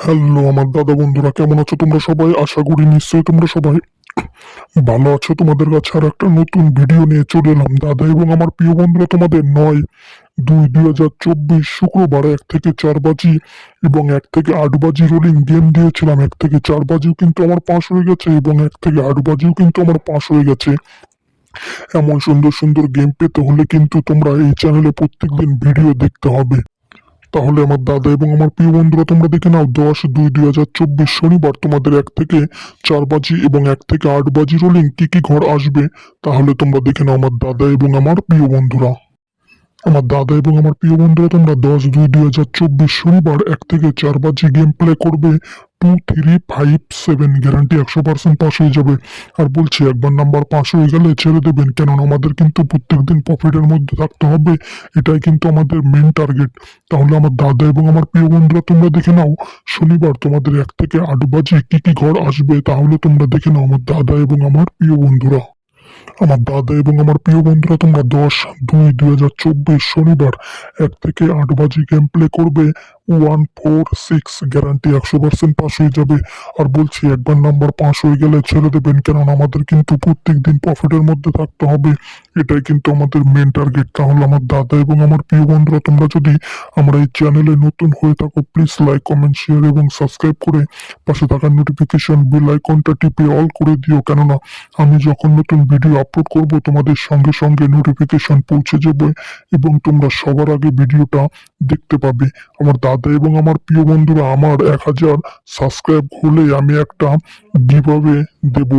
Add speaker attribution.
Speaker 1: Hello আমার দাদা বন্ধুরা, কেমন আছো তোমরা সবাই? আশা করি নিশ্চয়ই তোমরা সবাই ভালো আছো। তোমাদের কাছে আর একটা নতুন ভিডিও নিয়ে চলে এলাম দাদা এবং আমার প্রিয় বন্ধুরা। তোমাদের 9/2/2024 শুক্রবার 1 থেকে 4 বাজি এবং 1 থেকে 8 বাজি রোলিং গেম দিয়েছিলাম। 1 থেকে 4 বাজিও কিন্তু আমার পাস হয়ে গেছে এবং 1 থেকে 8 বাজিও কিন্তু আমার পাস হয়ে গেছে। এমন সুন্দর সুন্দর গেম পেতে হলে কিন্তু তোমরা এই চ্যানেলে প্রত্যেকদিন ভিডিও দেখতে হবে। তাহলে আমার দাদা এবং আমার প্রিয় বন্ধুরা, তোমরা দেখে নাও 10/2/2024 শনিবার তোমাদের 1 থেকে 4 বাজি এবং 1 থেকে 8 বাজি রোলিং কি কি ঘর আসবে, তাহলে তোমরা দেখে নাও আমার দাদা এবং আমার প্রিয় বন্ধুরা। আমার দাদা এবং আমার প্রিয় বন্ধুরা, তোমরা 10/2/2024 শনিবার 1 থেকে 4 বাজি গেম প্লে করবে। 2 3 5 7 গ্যারান্টি 100% পাস হয়ে যাবে। আর বলছি, একবার নাম্বার পাস হয়ে গেলে ছেড়ে দেবেন, কেননা আমাদের কিন্তু প্রত্যেকদিন প্রফিটের মধ্যে থাকতে হবে। এটাই কিন্তু আমাদের মেন টার্গেট। তাহলে আমার দাদা এবং আমার প্রিয় বন্ধুরা, তোমরা দেখে নাও শনিবার তোমাদের 1 থেকে 8 বাজি কি কি ঘর আসবে, তাহলে তোমরা দেখে নাও আমার দাদা এবং আমার প্রিয় বন্ধুরা। আমার দাদা এবং আমার প্রিয় বন্ধুরা, তোমরা 10/2/2024 শনিবার 1 থেকে 8 বাজি গেম প্লে করবে। 1 4 6 গ্যারান্টি 100% পাস হয়ে যাবে। আর বলছি, একবার নাম্বার পাস হয়ে গেলে ছেড়ে দেবেন, কেননা আমাদের কিন্তু প্রত্যেক দিন প্রফিটের মধ্যে থাকতে হবে। এটাই কিন্তু আমাদের মেন টার্গেট। তাহলে আমার দাদা এবং আমার প্রিয় বন্ধুরা, তোমরা যদি আমরা এই চ্যানেলে নতুন হয়ে থাকো, প্লিজ লাইক কমেন্ট শেয়ার এবং সাবস্ক্রাইব করে পাশে থাকা নোটিফিকেশন বেল আইকনটা টিপে অল করে দিও, কেননা আমি যখন নতুন ভিডিও আপলোড করব তোমাদের সঙ্গে সঙ্গে নোটিফিকেশন পৌঁছে যাবে এবং তোমরা সবার আগে ভিডিওটা দেখতে পাবে। আমার দাদা এবং আমার প্রিয় বন্ধুরা, আমার 1000 সাবস্ক্রাইব হলে আমি একটা গিভঅ্যাওয়ে দেব।